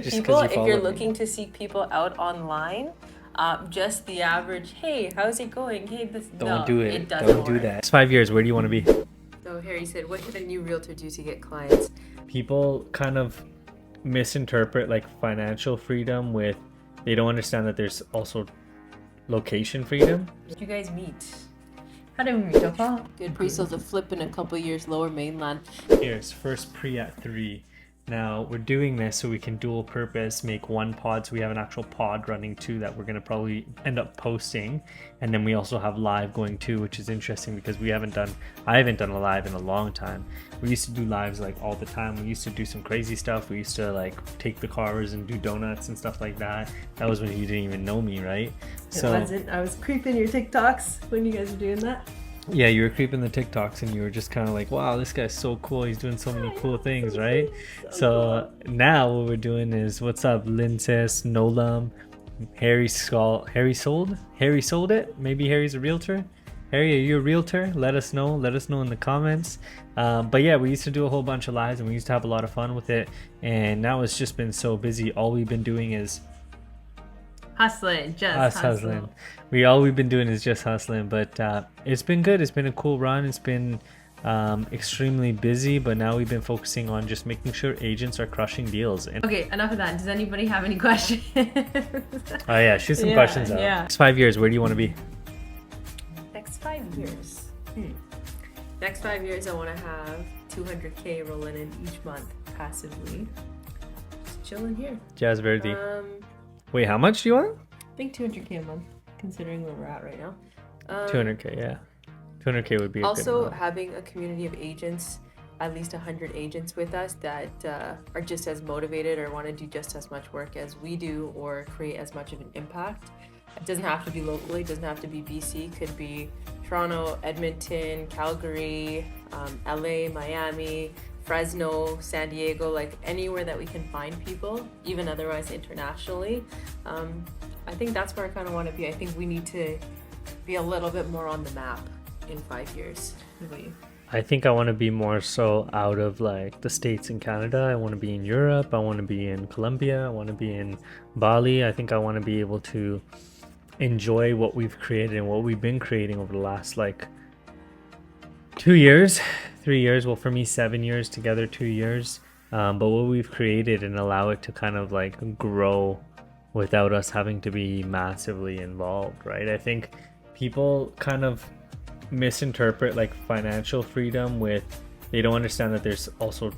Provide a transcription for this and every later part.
to Just people, 'cause you if you're follow me. looking to seek people out online, just the average, hey, how's it going? Hey, this Don't do it. it doesn't Don't do work. that. Next 5 years, where do you want to be? So Harry said, what should a new realtor do to get clients? People kind of misinterpret like financial freedom with, they don't understand that there's also location freedom. Did you guys meet? How did we meet, Papa? Good pre-sales a flip in a couple years, lower mainland. Here's first pre at 3. Now we're doing this so we can dual purpose, make one pod, so we have an actual pod running too that we're going to probably end up posting, and then we also have live going too, which is interesting because I haven't done a live in a long time. We used to do lives like all the time. We used to do some crazy stuff. We used to like take the cars and do donuts and stuff like that. That was when you didn't even know me, right? It wasn't. I was creeping your TikToks when you guys were doing that. Yeah, you were creeping the TikToks and you were just kind of like, wow, this guy's so cool. He's doing so many cool things, right? So now what we're doing is, what's up, Linces, Nolam, Harry sold it. Maybe Harry's a realtor. Harry, are you a realtor? Let us know in the comments. But yeah, we used to do a whole bunch of lives and we used to have a lot of fun with it. And now it's just been so busy. All we've been doing is hustling. All we've been doing is just hustling, but it's been good. It's been a cool run. It's been extremely busy, but now we've been focusing on just making sure agents are crushing deals. And okay, enough of that. Does anybody have any questions? oh yeah, shoot some questions out. Yeah. Next 5 years, where do you want to be? Next 5 years. Next 5 years, I want to have 200K rolling in each month passively. Just chilling here. Jazz Verdi. Wait, how much do you want? I think 200K a month, considering where we're at right now. 200K, yeah. 200K would be a also good amount. having a community of agents, at least 100 agents with us that are just as motivated or want to do just as much work as we do or create as much of an impact. It doesn't have to be locally, it doesn't have to be BC, could be Toronto, Edmonton, Calgary, LA, Miami, Fresno, San Diego, like anywhere that we can find people, even otherwise internationally. I think that's where I kind of want to be. I think we need to be a little bit more on the map in 5 years. What about you? I think I want to be more so out of like the States and Canada. I want to be in Europe. I want to be in Colombia. I want to be in Bali. I think I want to be able to enjoy what we've created and what we've been creating over the last like 2 years, 3 years. Well, for me, 7 years together, 2 years. But what we've created and allow it to kind of like grow without us having to be massively involved, right? I think people kind of misinterpret like financial freedom with, they don't understand that there's also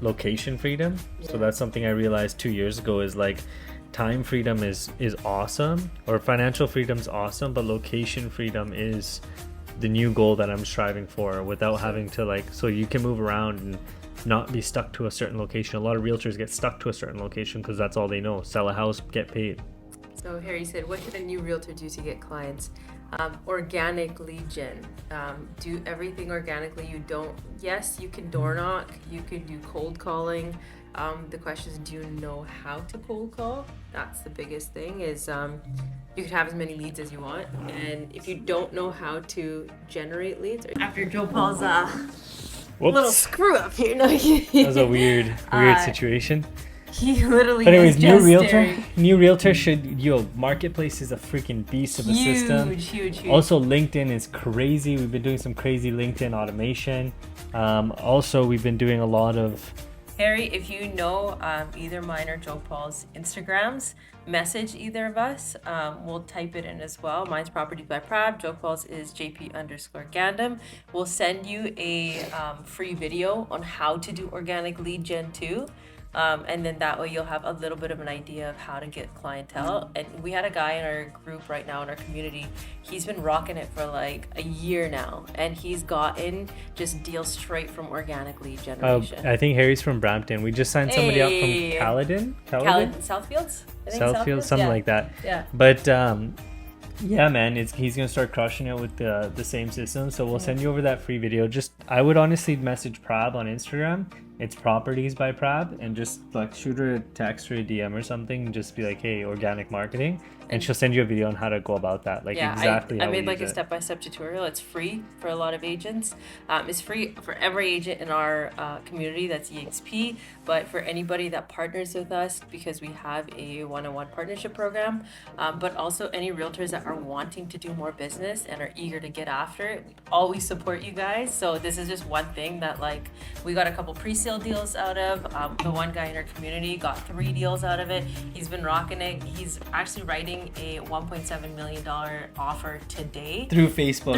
location freedom. So that's something I realized 2 years ago, is like time freedom is awesome, or financial freedom's awesome, but location freedom is the new goal that I'm striving for, without having to like, so you can move around and not be stuck to a certain location. A lot of realtors get stuck to a certain location because that's all they know. Sell a house, get paid. So Harry said, what should a new realtor do to get clients? Organic lead gen. Do everything organically. Yes, you can door knock, you can do cold calling. The question is, do you know how to cold call? That's the biggest thing, is you could have as many leads as you want. And if you don't know how to generate leads, after Joe Paul's little screw up here. No, that was a weird situation. He literally. But anyways, is just new realtor should, marketplace is a freaking beast of a system. Huge. Also, LinkedIn is crazy. We've been doing some crazy LinkedIn automation. Also, we've been doing a lot of. Harry, if you know either mine or Joe Paul's Instagrams, message either of us. We'll type it in as well. Mine's Properties by Prab. Joe Paul's is JP_Gandam. We'll send you a free video on how to do organic lead gen too. And then that way you'll have a little bit of an idea of how to get clientele. And we had a guy in our group right now in our community. He's been rocking it for like a year now, and he's gotten just deals straight from organic lead generation. I think Harry's from Brampton. We just signed somebody up from Caledon. Southfields? Southfields, something like that. Yeah. But yeah, man, he's gonna start crushing it with the same system. So we'll send you over that free video. Just, I would honestly message Prab on Instagram It's Properties by Prab, and just like shoot her a text or a DM or something, and just be like, hey, organic marketing, and she'll send you a video on how to go about that, like Yeah, exactly I how we made like use a it. step-by-step tutorial. It's free for a lot of agents. It's free for every agent in our community that's EXP, but for anybody that partners with us, because we have a one-on-one partnership program, but also any realtors that are wanting to do more business and are eager to get after it, we always support you guys. So this is just one thing that like we got a couple pre-sale deals out of. The one guy in our community got 3 deals out of it. He's been rocking it. He's actually writing a $1.7 million offer today through Facebook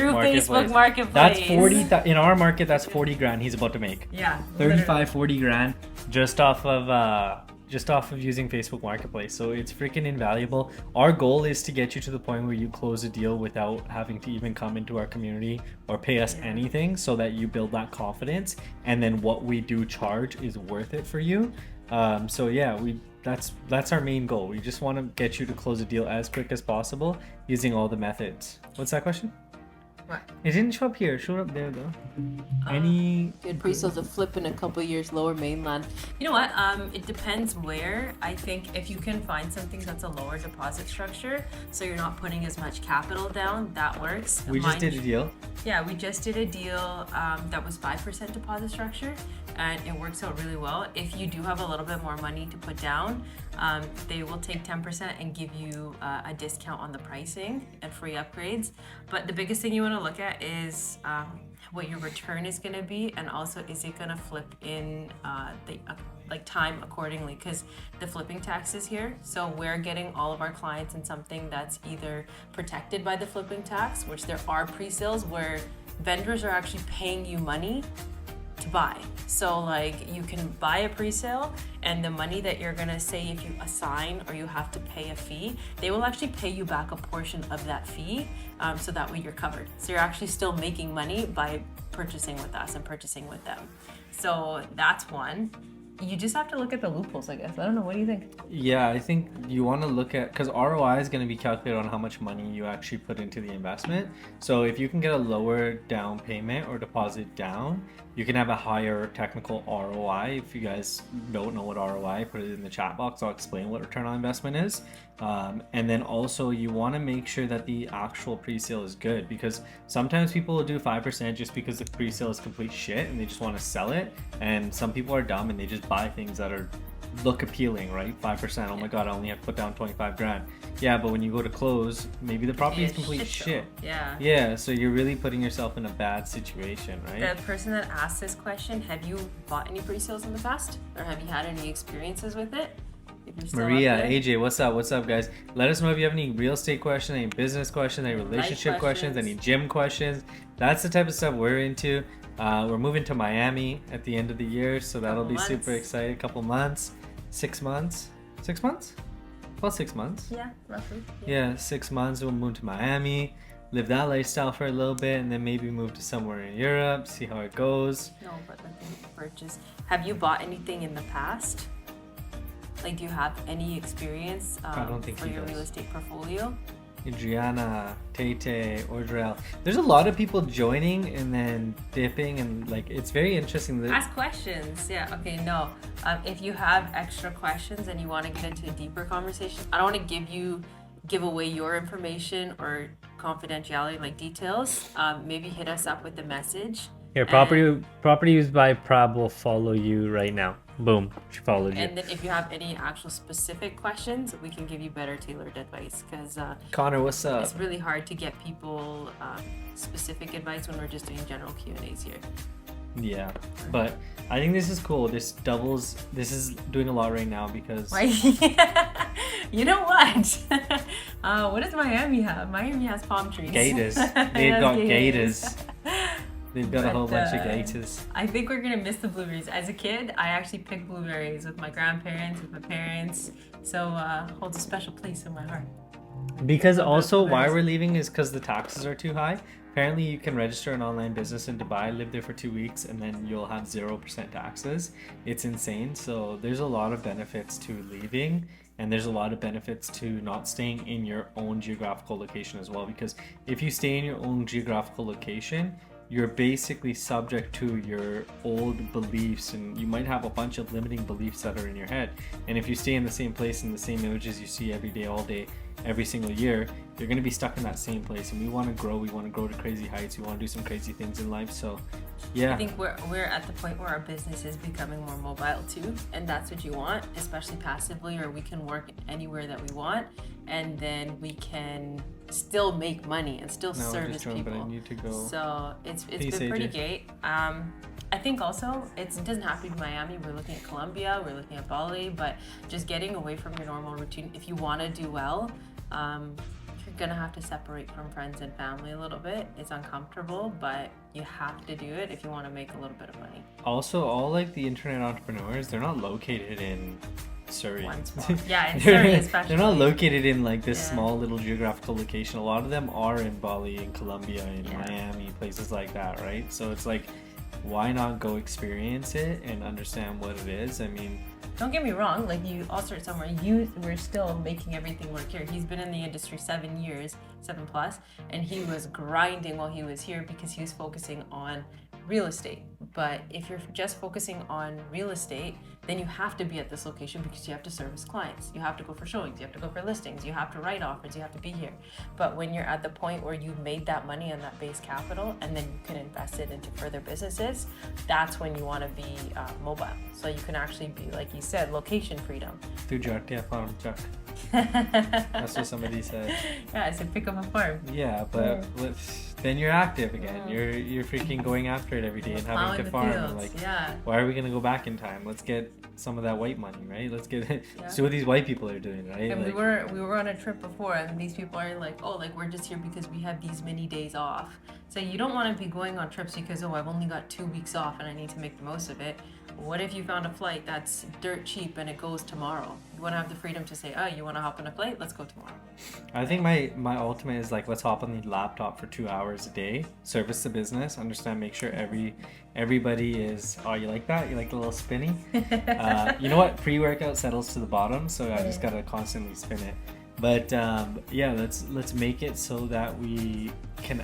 Marketplace. That's 40 in our market. That's 40 grand he's about to make. Yeah, 35, 40 grand just off of using Facebook Marketplace. So it's freaking invaluable. Our goal is to get you to the point where you close a deal without having to even come into our community or pay us anything, so that you build that confidence, and then what we do charge is worth it for you. So yeah, that's our main goal. We just want to get you to close a deal as quick as possible using all the methods. What's that question? What? It didn't show up here. It showed up there though. Any good pre-sales to flip in a couple years lower mainland. You know what? It depends where. I think if you can find something that's a lower deposit structure, so you're not putting as much capital down, that works. We just did a deal. Yeah, we just did a deal that was 5% deposit structure, and it works out really well. If you do have a little bit more money to put down, they will take 10% and give you a discount on the pricing and free upgrades. But the biggest thing you want to look at is what your return is going to be, and also is it going to flip in the like time accordingly, because the flipping tax is here. So we're getting all of our clients in something that's either protected by the flipping tax, which there are pre-sales where vendors are actually paying you money to buy. So like you can buy a pre-sale, and the money that you're gonna say if you assign or you have to pay a fee, they will actually pay you back a portion of that fee, so that way you're covered. So you're actually still making money by purchasing with us and purchasing with them. So that's one. You just have to look at the loopholes, I guess. I don't know. What do you think? Yeah, I think you want to look at, because ROI is going to be calculated on how much money you actually put into the investment. So if you can get a lower down payment or deposit down, you can have a higher technical ROI. If you guys don't know what ROI, put it in the chat box. I'll explain what return on investment is. And then also you want to make sure that the actual pre-sale is good, because sometimes people will do 5% just because the pre-sale is complete shit and they just want to sell it. And some people are dumb and they just buy things that look appealing, right? 5%. Oh my god, I only have to put down 25 grand. Yeah, but when you go to close, maybe the property is complete shit. Yeah. Yeah, so you're really putting yourself in a bad situation, right? The person that asked this question, have you bought any pre-sales in the past, or have you had any experiences with it? If you're still Maria, out there. AJ, what's up? What's up, guys? Let us know if you have any real estate questions, any business questions, any relationship questions, any gym questions. That's the type of stuff we're into. We're moving to Miami at the end of the year, so that'll be super exciting. Couple months, 6 months, 6 months? About 6 months. Yeah, roughly. Yeah, 6 months. We'll move to Miami, live that lifestyle for a little bit, and then maybe move to somewhere in Europe, see how it goes. No, but nothing purchase. Have you bought anything in the past? Like, do you have any experience I don't think for your real estate portfolio? Adriana, Tate, Ordrell. There's a lot of people joining and then dipping, and like it's very interesting. Ask questions. Yeah. Okay. No. If you have extra questions and you want to get into a deeper conversation, I don't want to give away your information or confidentiality, like details. Maybe hit us up with the message. Here, properties by Prab will follow you right now. Boom, she followed you. And then if you have any actual specific questions, we can give you better tailored advice, because Connor, what's up? it's really hard to get people specific advice when we're just doing general Q&As here. Yeah, but I think this is cool. This is doing a lot right now because Right? You know what? What does Miami have? Miami has palm trees. gators. They've got gators. They've got a whole bunch of gators. I think we're gonna miss the blueberries. As a kid, I actually picked blueberries with my grandparents, with my parents. So holds a special place in my heart. Because also why we're leaving is because the taxes are too high. Apparently you can register an online business in Dubai, live there for 2 weeks, and then you'll have 0% taxes. It's insane. So there's a lot of benefits to leaving, and there's a lot of benefits to not staying in your own geographical location as well. Because if you stay in your own geographical location, you're basically subject to your old beliefs, and you might have a bunch of limiting beliefs that are in your head. And if you stay in the same place and the same images you see every day, all day, every single year, you're going to be stuck in that same place. And we want to grow. We want to grow to crazy heights. We want to do some crazy things in life. So yeah, I think we're at the point where our business is becoming more mobile too, and that's what you want, especially passively, or we can work anywhere that we want, and then we can still make money and still service people. But I need to go. So it's Peace, been pretty AJ. great. I think also it doesn't have to be Miami. We're looking at Colombia, we're looking at Bali, but just getting away from your normal routine. If you want to do well, you're gonna have to separate from friends and family a little bit. It's uncomfortable, but you have to do it if you want to make a little bit of money. Also, all like the internet entrepreneurs, they're not located in Surrey. One spot. Yeah, in Surrey especially. They're not located in like this Yeah. small little geographical location. A lot of them are in Bali, in Colombia, in Yeah. Miami, places like that, right? So it's like, why not go experience it and understand what it is? I mean, Don't get me wrong, like you all start somewhere. We're still making everything work here. He's been in the industry 7 years, 7+, and he was grinding while he was here because he was focusing on real estate. But if you're just focusing on real estate, then you have to be at this location because you have to service clients. You have to go for showings, you have to go for listings, you have to write offers, you have to be here. But when you're at the point where you've made that money on that base capital and then you can invest it into further businesses, that's when you want to be mobile. So you can actually be, like you said, location freedom. tu jarte farm chuck. That's what somebody said. Yeah, I said pick up a farm. Yeah, but then you're active again. You're freaking going after it every day and having Plowing to the farm. fields, And like, yeah. why are we gonna go back in time? Let's get some of that white money, right? Let's get Yeah. see what these white people are doing, right? And Like, we were on a trip before, and these people are like, oh, like we're just here because we have these many days off. So you don't want to be going on trips because, oh, I've only got 2 weeks off and I need to make the most of it. What if you found a flight that's dirt cheap and it goes tomorrow? You want to have the freedom to say, oh, you want to hop on a flight? Let's go tomorrow. I think my ultimate is like, let's hop on the laptop for 2 hours a day, service the business, understand, make sure everybody is. Oh, you like that? You like the little spinny? You know what? Pre-workout settles to the bottom, so I just gotta constantly spin it. But yeah, let's make it so that we can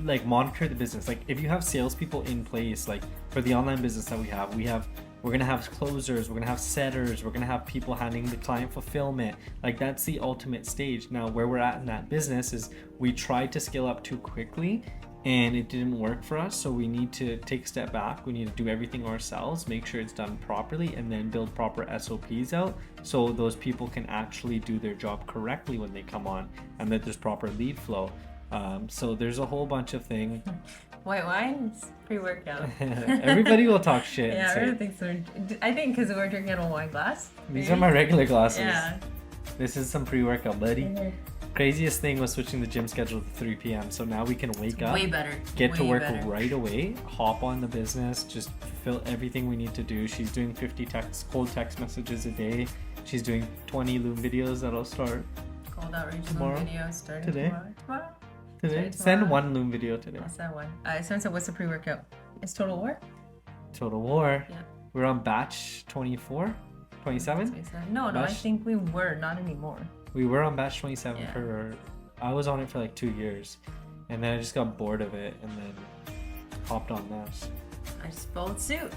like monitor the business. Like if you have salespeople in place, like for the online business that we're gonna have closers, we're gonna have setters, we're gonna have people handling the client fulfillment. Like that's the ultimate stage. Now where we're at in that business is we tried to scale up too quickly and it didn't work for us, so we need to take a step back. We need to do everything ourselves, make sure it's done properly, and then build proper SOPs out so those people can actually do their job correctly when they come on, and that there's proper lead flow. So there's a whole bunch of things. White wine, pre-workout. Everybody will talk shit. Yeah, I and really say, think so. I think because we're drinking out of a wine glass. these are my regular glasses. Yeah. This is some pre-workout, buddy. Craziest thing was switching the gym schedule to 3 p.m. So now we can wake up, Way better. get to Way work better. right away, hop on the business, just fulfill everything we need to do. She's doing 50 cold text messages a day. She's doing 20 Loom videos that'll start Cold outreach Tomorrow? Loom video starting Today? tomorrow. today. Sorry, Send tomorrow. one Loom video today. What's that one? Someone said, what's the pre-workout? It's Total War? Total War. Yeah. We're on batch 24, 27. No, I Batch- think we were, not anymore. We were on batch 27 Yeah. for. I was on it for like 2 years, and then I just got bored of it, and then hopped on this. I just followed suit.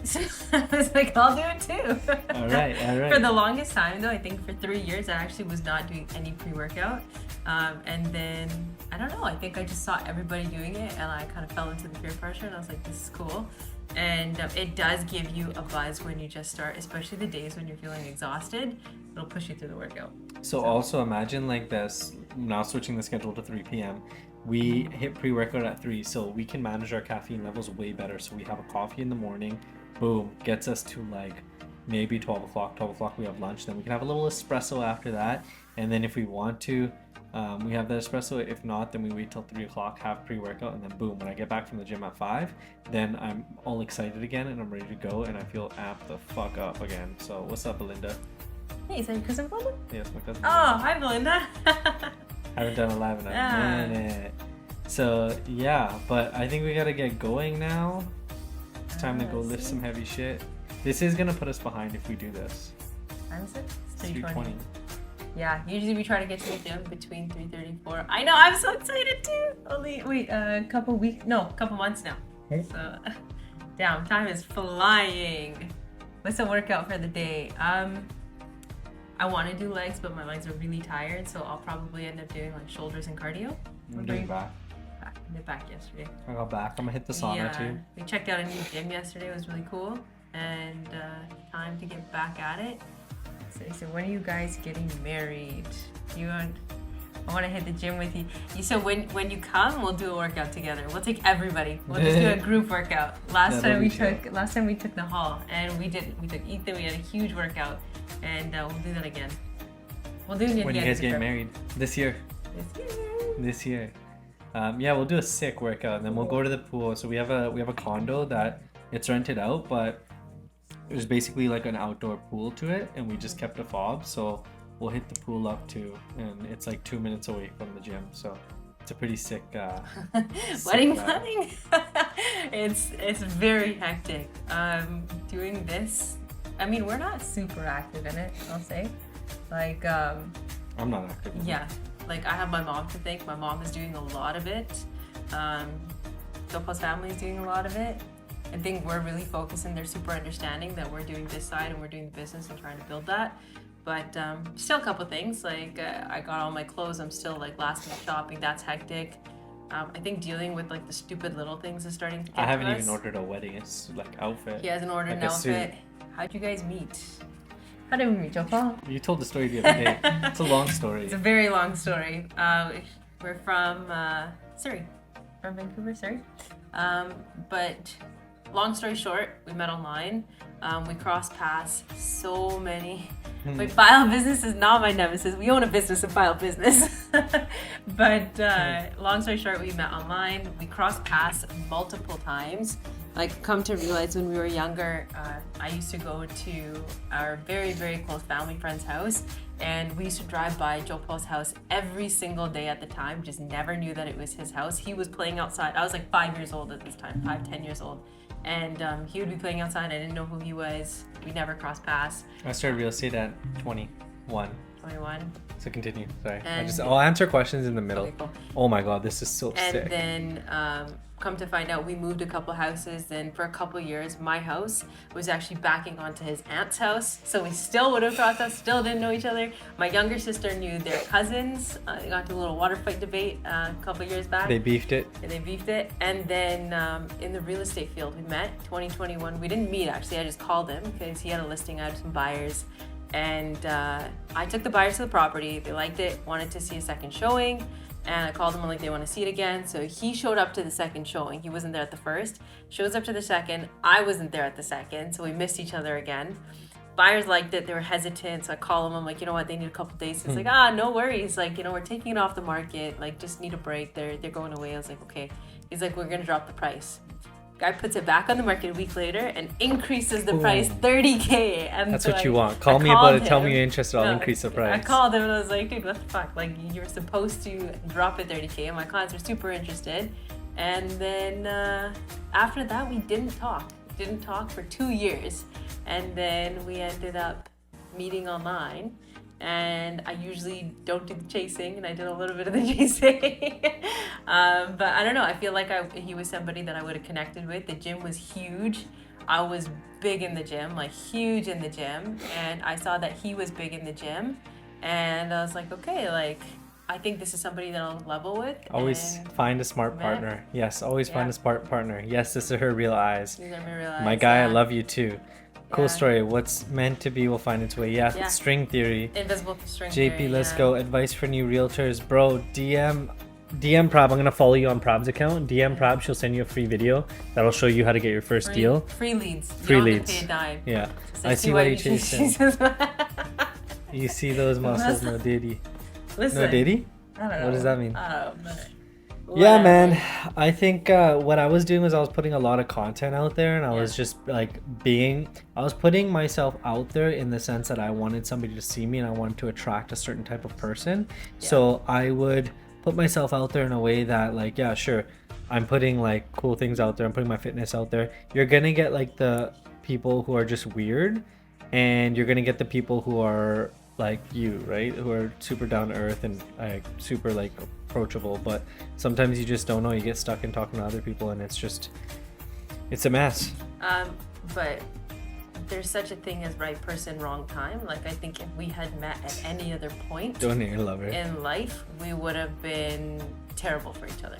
I was like, I'll do it too. All right. For the longest time, though, I think for 3 years, I actually was not doing any pre-workout. And then, I don't know, I think I just saw everybody doing it, and I kind of fell into the peer pressure, and I was like, this is cool. And it does give you a buzz when you just start, especially the days when you're feeling exhausted. It'll push you through the workout. So also imagine like this, now switching the schedule to 3 p.m. We hit pre-workout at 3, so we can manage our caffeine levels way better. So we have a coffee in the morning, boom, gets us to like maybe 12 o'clock. 12 o'clock we have lunch, then we can have a little espresso after that. And then if we want to, we have the espresso. If not, then we wait till 3 o'clock, have pre-workout, and then boom, when I get back from the gym at 5, then I'm all excited again and I'm ready to go and I feel amped the fuck up again. So what's up, Belinda? Hey, is that your cousin Belinda? Yes, my cousin. Oh, hi, Belinda. Haven't done a live in a Yeah. minute. So yeah, but I think we gotta get going now. It's time to go lift some heavy shit. This is gonna put us behind if we do this. Time is it? It's 3:20. Yeah, usually we try to get to the gym between 3:34. I know, I'm so excited too. Only, wait, a couple months now. So, damn, time is flying. What's the workout for the day? I want to do legs, but my legs are really tired, so I'll probably end up doing like shoulders and cardio. I'm doing back. I did back yesterday. I got back. I'm gonna hit the sauna too. We checked out a new gym yesterday. It was really cool, and time to get back at it. So he said, "When are you guys getting married? I want to hit the gym with you." You said, "When you come, we'll do a workout together. We'll take everybody. We'll just do a group workout." Last time we took the hall, and we took Ethan. We had a huge workout, and we'll do that again. We'll do it again. When you guys get married this year. This year. Yeah, we'll do a sick workout, and then we'll go to the pool. So we have a condo that it's rented out, but there's basically like an outdoor pool to it, and we just kept a fob. So we'll hit the pool up too, and it's like 2 minutes away from the gym. So it's a pretty sick. Wedding planning. It's very hectic. Doing this. I mean, we're not super active in it. I'll say, like. I'm not active. Yeah. Like, I have my mom to thank. My mom is doing a lot of it. Dopa's family is doing a lot of it. I think we're really focused and they're super understanding that we're doing this side and we're doing the business and trying to build that. But still a couple things. Like, I got all my clothes. I'm still, like, last minute shopping. That's hectic. I think dealing with, like, the stupid little things is starting to get I haven't to us. even ordered a wedding, like, outfit. He hasn't ordered like an outfit. How'd you guys meet? How did we meet, Dopa? You told the story the other day. It's a long story. It's a very long story. We're from Surrey, from Vancouver, Surrey. But long story short, we met online. We crossed paths so many. Wait, file business is not my nemesis. We own a business and file business. But long story short, we met online. We crossed paths multiple times. Like, come to realize when we were younger, I used to go to our very, very close family friend's house, and we used to drive by Joe Paul's house every single day at the time, just never knew that it was his house. He was playing outside. I was like 5 years old at this time, 10 years old. And he would be playing outside. I didn't know who he was. We never crossed paths. I started real estate at 21. 21. So continue. Sorry. And I'll answer questions in the middle. Okay, cool. Oh my god, this is so And sick. then come to find out, we moved a couple houses. Then for a couple years, my house was actually backing onto his aunt's house. So we still would have crossed us, still didn't know each other. My younger sister knew their cousins. They got into a little water fight debate a couple years back. They beefed it. And they beefed it. And then in the real estate field, we met 2021. We didn't meet, actually. I just called him because he had a listing. I had some buyers. And I took the buyers to the property. They liked it, wanted to see a second showing. And I called them, like, they want to see it again. So he showed up to the second showing. He wasn't there at the first. Shows up to the second. I wasn't there at the second. So we missed each other again. Buyers liked it. They were hesitant. So I call them. I'm like, you know what? They need a couple days. He's like, no worries. Like, we're taking it off the market. Like, just need a break. They're going away. I was like, okay. He's like, we're going to drop the price. Guy puts it back on the market a week later and increases the price $30K. And That's so what you want. Call me about it. Tell me you're interested. I'll increase the price. I called him and I was like, dude, what the fuck? Like, you were supposed to drop it $30K, and my clients were super interested. And then after that, we didn't talk. Didn't talk for 2 years. And then we ended up meeting online. And I usually don't do the chasing, and I did a little bit of the chasing. But I don't know. I feel like he was somebody that I would have connected with. The gym was huge. I was big in the gym, like huge in the gym. And I saw that he was big in the gym. And I was like, okay, like, I think this is somebody that I'll level with. Always find a smart partner. Yes, always find a smart partner. Yes, this is her real eyes. These are my real eyes. My guy, I love you too. Cool story. What's meant to be will find its way. Yeah, string theory. Invisible string JP, theory. let's go. Advice for new realtors. Bro, DM Prab. I'm going to follow you on Prab's account. DM Prab. She'll send you a free video that'll show you how to get your first deal. Free leads. Free you don't leads. Get paid a dime. Yeah. So I see why you chasing. You see those muscles, no diddy. Listen. No diddy? I don't know. What does that mean? I don't know. Yeah, man. I think what I was doing was I was putting a lot of content out there, and I was just like I was putting myself out there in the sense that I wanted somebody to see me and I wanted to attract a certain type of person. Yeah. So I would put myself out there in a way that, like, yeah, sure, I'm putting like cool things out there. I'm putting my fitness out there. You're going to get like the people who are just weird, and you're going to get the people who are like you, right? Who are super down to earth and super like approachable, but sometimes you just don't know. You get stuck in talking to other people, and it's just It's a mess. But there's such a thing as right person, wrong time. Like I think if we had met at any other point Don't need a lover. in life, we would have been terrible for each other.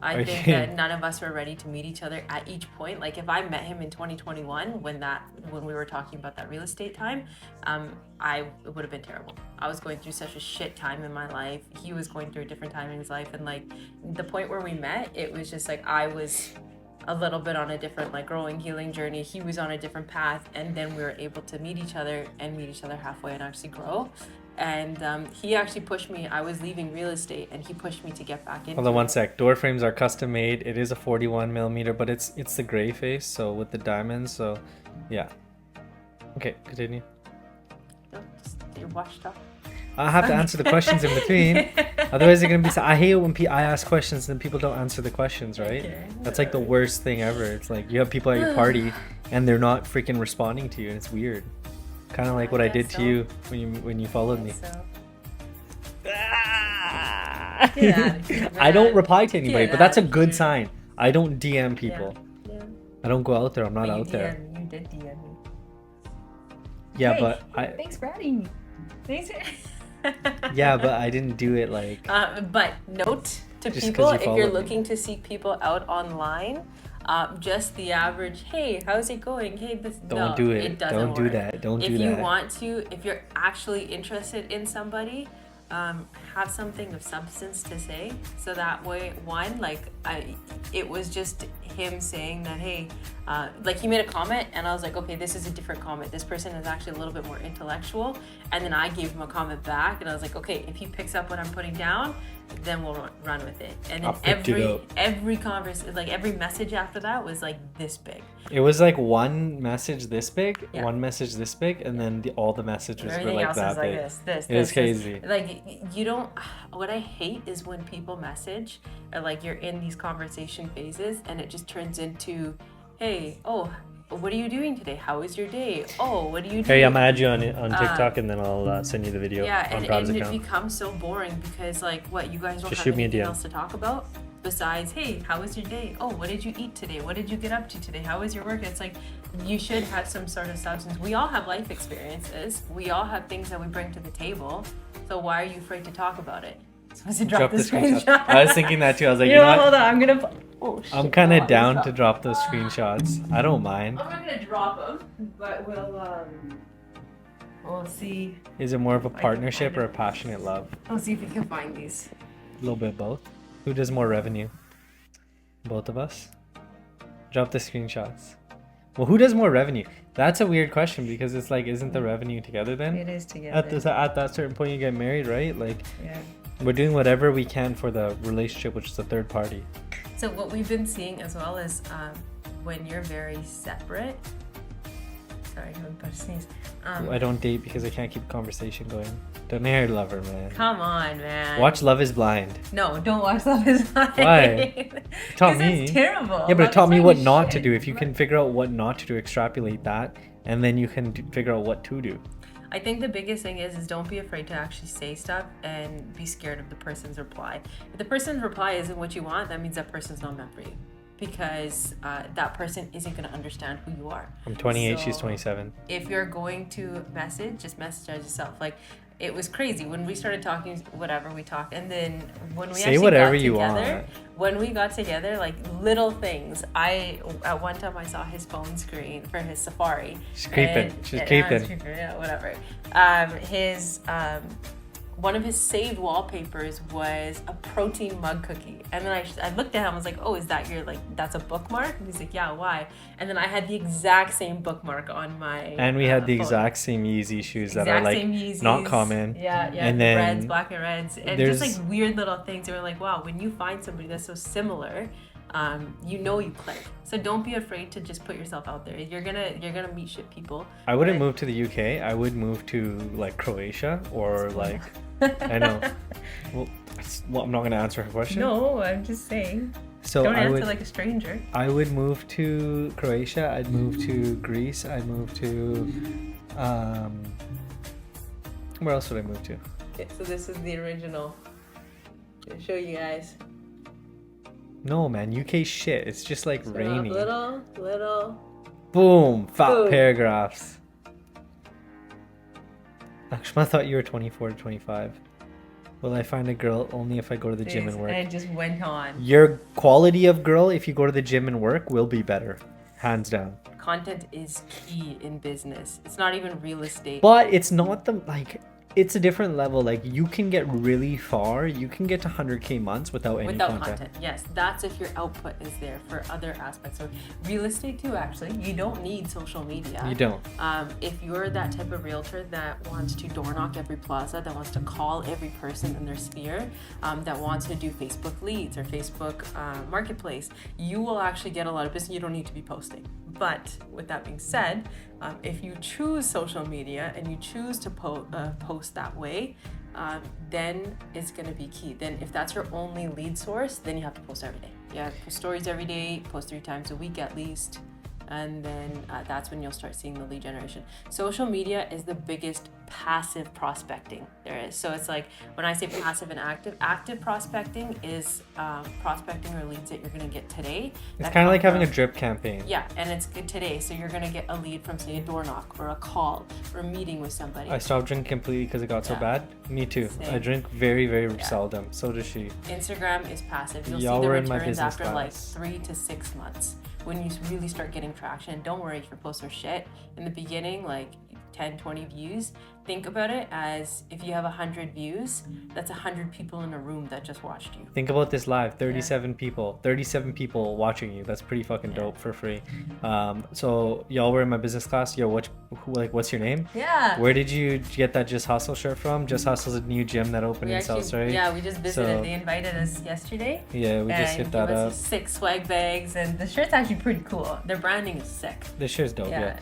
I Are think you- that none of us were ready to meet each other at each point. Like if I met him in 2021 when we were talking about that real estate time, I would have been terrible. I was going through such a shit time in my life. He was going through a different time in his life, and like the point where we met, it was just like I was a little bit on a different like growing healing journey. He was on a different path, and then we were able to meet each other halfway and actually grow. And he actually pushed me. I was leaving real estate, and he pushed me to get back into Hold on one it. sec. Door frames are custom made. It is a 41 millimeter, but it's the gray face, so with the diamonds. So, yeah. Okay, continue. No, just your watchdog. I have to answer the questions in between. Otherwise, they're gonna be. I hate it when I ask questions and people don't answer the questions, right? Okay. That's like the worst thing ever. It's like you have people at your party and they're not freaking responding to you, and it's weird. Kind of like what I did guess to you when you followed me. So, I don't reply to anybody, Get but that's a outta good here. sign. I don't DM people. yeah. I don't go out there. I'm not But you out there. You did DM me. Yeah, Hey, but I. Thanks for adding me. Thanks. Yeah, but I didn't do it like. But note to Just 'cause people, you if you're followed me. looking to seek people out online, just the average, hey, how's it going? Hey, this Don't no, do it. It doesn't Don't do work. that. Don't do If you that. want to, if you're actually interested in somebody, have something of substance to say. So that way, it was just him saying that, hey, like he made a comment and I was like, okay, this is a different comment. This person is actually a little bit more intellectual. And then I gave him a comment back and I was like, okay, if he picks up what I'm putting down, then we'll run with it. And then I picked it up. every conversation, like every message after that was like this big. It was like one message this big, Yeah. one message this big, and then all the messages were Everything like else that is like big. this. It is crazy. Like you don't. What I hate is when people message, or like you're in these conversation phases, and it just turns into, hey, oh, what are you doing today? How was your day? Oh, what are you doing? Hey, I'm gonna add you on TikTok and then I'll send you the video Yeah, on and Prav's it account. becomes so boring because like what, you guys don't Just have shoot me a anything DM. else to talk about besides, hey, how was your day? Oh, what did you eat today? What did you get up to today? How was your work? It's like you should have some sort of substance. We all have life experiences. We all have things that we bring to the table. So why are you afraid to talk about it? Supposed to drop the screenshot. I was thinking that too. I was like, You you know know what? what? Hold on. I'm gonna. Oh shit. I'm kind of Oh, down stop. to drop those screenshots. I don't mind. I'm not gonna drop them, but we'll see. Is it more of a can partnership find or a passionate love? We'll see if we can find these. A little bit of both. Who does more revenue? Both of us? Drop the screenshots. Well, who does more revenue? That's a weird question because it's like, isn't the revenue together then? It is together. At that certain point, you get married, right? Like, Yeah. we're doing whatever we can for the relationship, which is the third party. So what we've been seeing as well is when you're very separate. Sorry, I'm about to sneeze. I don't date because I can't keep conversation going. Don't marry a lover, man. Come on, man. Watch Love is Blind. No, don't watch Love is Blind. Why? Taught 'Cause me. It's terrible. Yeah, but Love it taught is me Blind what is not to shit. do. If you can figure out what not to do, extrapolate that, and then you can figure out what to do. I think the biggest thing is don't be afraid to actually say stuff and be scared of the person's reply. If the person's reply isn't what you want, that means that person's not meant for you. Because that person isn't going to understand who you are. I'm 28, she's So, 27. If you're going to message, just message as yourself. Like, it was crazy when we started talking, whatever we talked, and then when we Say actually whatever got you together, want. when we got together, like little things. At one time I saw his phone screen for his Safari. She's creeping. And- She's and- creeping. Yeah, whatever. His one of his saved wallpapers was a protein mug cookie, and then I looked at him. I was like, "Oh, is that your that's a bookmark?" And he's like, "Yeah, why?" And then I had the exact same bookmark on my. And we had the phone. exact same Yeezy shoes that Exact are like same Yeezys. not common. Yeah, And the then reds, black and reds, and there's- just like weird little things. And we're like, wow, when you find somebody that's so similar, you click. So don't be afraid to just put yourself out there. You're gonna meet shit people. I wouldn't but- move to the UK. I would move to like Croatia or like I know. Well, I'm not gonna answer her question. No, I'm just saying. So Don't I answer would. like a stranger. I would move to Croatia. I'd move to Greece. I'd move to. Where else would I move to? Okay, so this is the original. I'll show you guys. No, man, UK shit. It's just like Shut up, rainy. little. Boom, fat Boom. paragraphs. Actually, I thought you were 24 to 25. Will I find a girl only if I go to the gym and work? And it just went on. Your quality of girl, if you go to the gym and work, will be better. Hands down. Content is key in business. It's not even real estate. But it's not the, like, it's a different level. Like, you can get really far. You can get to 100K months without any content. Yes, that's if your output is there. For other aspects of real estate too, actually, you don't need social media. You don't. If you're that type of realtor that wants to door knock every plaza, that wants to call every person in their sphere, that wants to do Facebook leads or Facebook marketplace, you will actually get a lot of business. You don't need to be posting. But with that being said, if you choose social media and you choose to post that way, then it's going to be key. Then if that's your only lead source, then you have to post every day. You have to post stories every day, post 3 times a week at least. And then that's when you'll start seeing the lead generation. Social media is the biggest passive prospecting there is. So it's like when I say passive and active prospecting is prospecting or leads that you're going to get today. It's kind of like having a drip campaign. Yeah, and it's good today. So you're going to get a lead from, say, a door knock or a call or a meeting with somebody. I stopped drinking completely because it got so bad. Me too. Same. I drink very, very seldom. So does she. Instagram is passive. You'll Y'all see the were in my returns business after class. like 3 to 6 months. When you really start getting traction, don't worry if your posts are shit. In the beginning, like 10, 20 views, think about it as if you have 100 views, that's 100 people in a room that just watched you. Think about this live, 37 people watching you. That's pretty fucking dope for free. So y'all were in my business class. Yo, what's your name? Yeah. Where did you get that Just Hustle shirt from? Just Hustle's a new gym that opened in South Surrey. Yeah, we just visited. So- they invited us yesterday. Yeah, we just hit that gave up. us 6 swag bags, and the shirt's actually pretty cool. Their branding is sick. This shirt's dope, Yeah.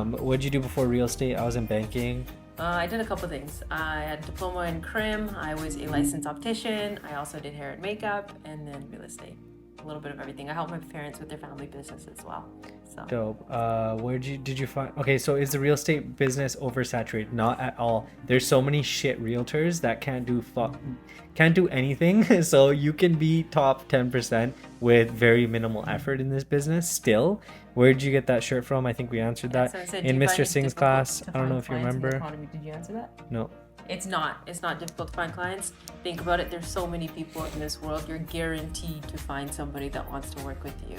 What'd you do before real estate? I was in banking. I did a couple things. I had a diploma in crim. I was a licensed optician. I also did hair and makeup, and then real estate. A little bit of everything. I helped my parents with their family business as well. So Dope. Where did you find? Okay, so is the real estate business oversaturated? Not at all. There's so many shit realtors that can't do anything. So you can be top 10% with very minimal effort in this business. Still, where did you get that shirt from? I think we answered that so I said, in do you find Mr. it Singh's difficult class. to I don't know find if you clients in the remember. economy? Did you answer that? No. It's not difficult to find clients. Think about it. There's so many people in this world. You're guaranteed to find somebody that wants to work with you.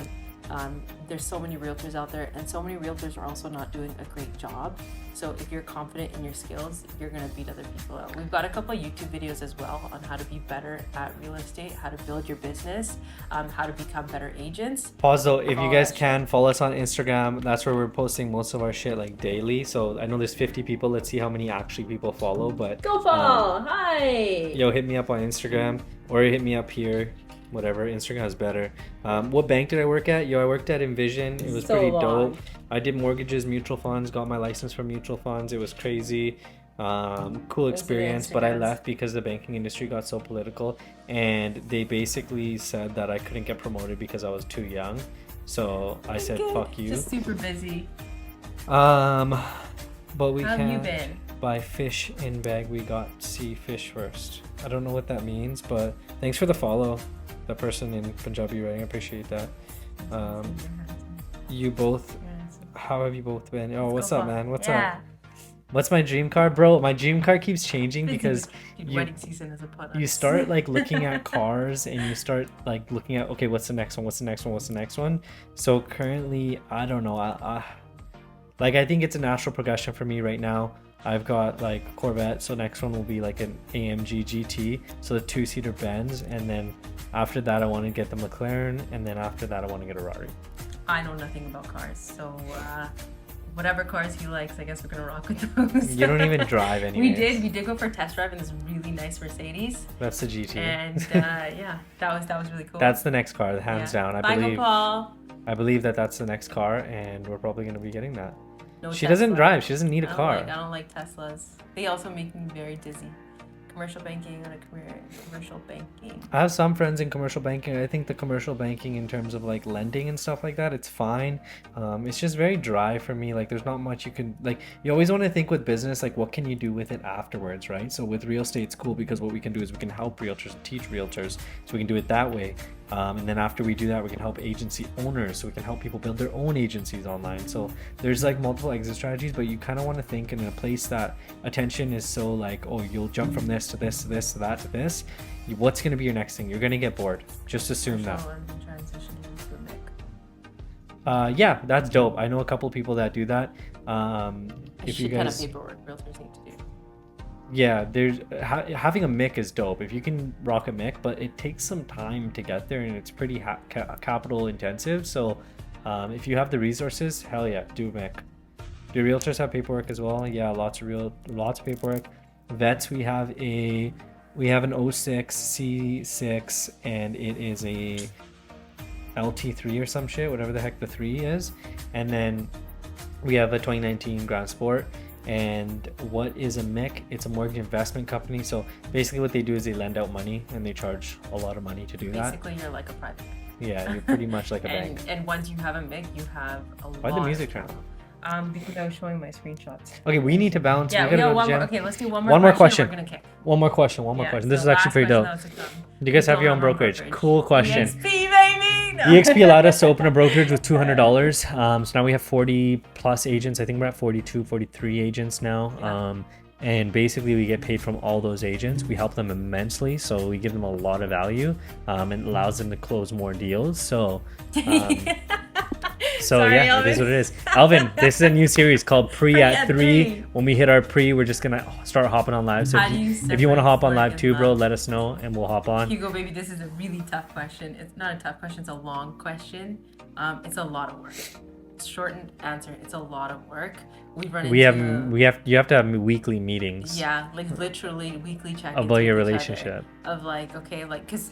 There's so many realtors out there, and so many realtors are also not doing a great job. So if you're confident in your skills, you're gonna beat other people out. We've got a couple of YouTube videos as well on how to be better at real estate, how to build your business, how to become better agents. Pause though, if you Follow guys that can follow us on Instagram. That's where we're posting most of our shit like daily. So I know there's 50 people. Let's see how many actually people follow. But Go follow! Hi! yo, hit me up on Instagram or hit me up here. Whatever, Instagram is better. What bank did I work at? Yo, I worked at Envision. It was So pretty long. dope. I did mortgages, mutual funds, got my license for mutual funds. It was crazy. Cool experience, but I Instagrams. left because the banking industry got so political, and they basically said that I couldn't get promoted because I was too young. So I said, fuck you. Just super busy. But we How have can't you been? buy fish in bag. We got see fish first. I don't know what that means, but thanks for the follow. The person in Punjabi writing, I appreciate that. You both, how have you both been? Oh, what's up, man? What's up? What's my dream car, bro? My dream car keeps changing because wedding season is upon us. you start like looking at cars and you start like looking at, okay, what's the next one? What's the next one? What's the next one? So currently, I don't know. I think it's a natural progression for me right now. I've got like Corvette, so next one will be like an AMG GT, so the 2-seater Benz, and then after that I want to get the McLaren, and then after that I want to get a Rari. I know nothing about cars, so whatever cars he likes, I guess we're gonna rock with those. You don't even drive anyways. We did go for a test drive in this really nice Mercedes, That's the GT. and yeah, that was really cool. That's the next car, hands down. Bye, Paul. I believe that that's the next car, and we're probably going to be getting that. No She doesn't Tesla. drive. She doesn't need a I car. don't like Teslas. They also make me very dizzy. Commercial banking on a commercial banking. I have some friends in commercial banking. I think the commercial banking in terms of like lending and stuff like that, it's fine. It's just very dry for me. Like there's not much you can, like you always want to think with business, like what can you do with it afterwards, right? So with real estate, it's cool because what we can do is we can help realtors, teach realtors. So we can do it that way. And then after we do that, we can help agency owners, so we can help people build their own agencies online. So there's like multiple exit strategies, but you kind of want to think in a place that attention is so like, oh, you'll jump from this to this to this to that to this. What's going to be your next thing? You're going to get bored. Just assume that. Yeah, that's dope. I know a couple of people that do that. If you guys, paperwork realtors need to do. yeah, there's having a mic is dope if you can rock a mic, but it takes some time to get there and it's pretty capital intensive. So if you have the resources, hell yeah, do a mic. Do realtors have paperwork as well? Yeah, lots of paperwork. Vets, we have an 06 C6 and it is a LT3 or some shit, whatever the heck the 3 is. And then we have a 2019 Grand Sport. And what is a MIC? It's a mortgage investment company. So basically what they do is they lend out money and they charge a lot of money to do that. Basically, you're like a private bank. Yeah, you're pretty much like a bank. And once you have a MIG, you have a lot. Why the music channel? Because I was showing my screenshots. Okay, we need to bounce. Yeah, we gotta no, go to one gym. more, okay, let's do one One more more question. question. We're gonna kick. One more question. This is actually pretty dope. Do you guys have your own brokerage? Cool question. EXP, baby! No. EXP allowed us to open a brokerage with $200. So now we have 40 plus agents. I think we're at 42, 43 agents now. Yeah. And basically we get paid from all those agents. We help them immensely. So we give them a lot of value and it allows them to close more deals. So, Sorry, yeah, it is what it is. Alvin, this is a new series called Pre at 3. When we hit our pre, we're just going to start hopping on live. So if you want to hop on live too, bro, let us know and we'll hop on. Hugo, baby, this is a really tough question. It's not a tough question. It's a long question. It's a lot of work. Shortened answer. It's a lot of work. You have to have weekly meetings. Yeah, like literally weekly check-ins about your with each relationship. other. Of like, okay, like, because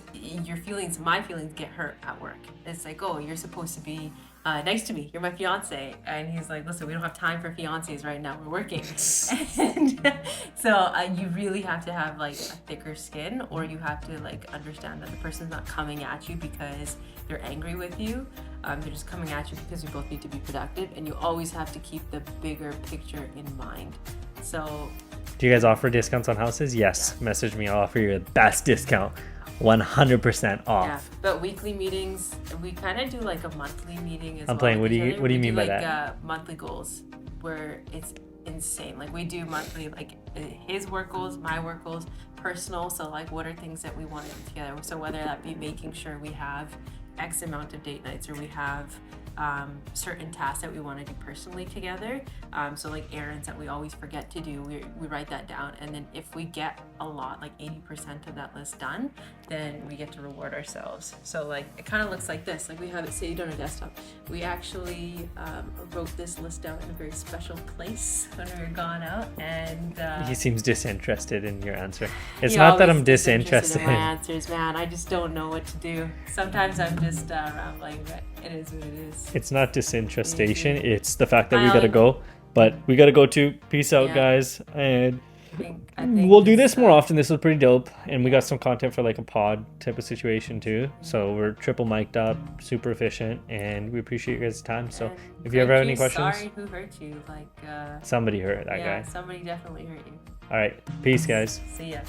my feelings get hurt at work. It's like, oh, you're supposed to be nice to me. You're my fiance. And he's like, listen, we don't have time for fiancés right now. We're working. And so you really have to have like a thicker skin, or you have to like understand that the person's not coming at you because they're angry with you. They're just coming at you because you both need to be productive, and you always have to keep the bigger picture in mind. So, do you guys offer discounts on houses? Yes. Yeah. Message me. I'll offer you the best discount. 100% off. Yeah, but weekly meetings, we kind of do like a monthly meeting as well. I'm playing. What do you mean by that? Monthly goals, where it's insane. Like we do monthly, like his work goals, my work goals, personal. So like, what are things that we want to do together? So whether that be making sure we have X amount of date nights, or we have certain tasks that we want to do personally together. So like errands that we always forget to do, we write that down, and then if we get a lot, like 80% of that list done, then we get to reward ourselves. So like it kind of looks like this. Like we have it saved on our desktop. We actually wrote this list down in a very special place when we were gone out, and he seems disinterested in your answer. It's not that I'm disinterested in my answers, man. I just don't know what to do. Sometimes I'm just rambling, but it is what it is. It's not disinterestation. It's the fact that we gotta go. But we gotta go too. Peace out, guys. And I think we'll do this more often. This was pretty dope. And we got some content for like a pod type of situation too. So we're triple mic'd up, super efficient, and we appreciate your guys' time. So if you ever have any questions. Sorry, who hurt you? Like somebody hurt that guy. Yeah, somebody definitely hurt you. All right. Peace, guys. See ya.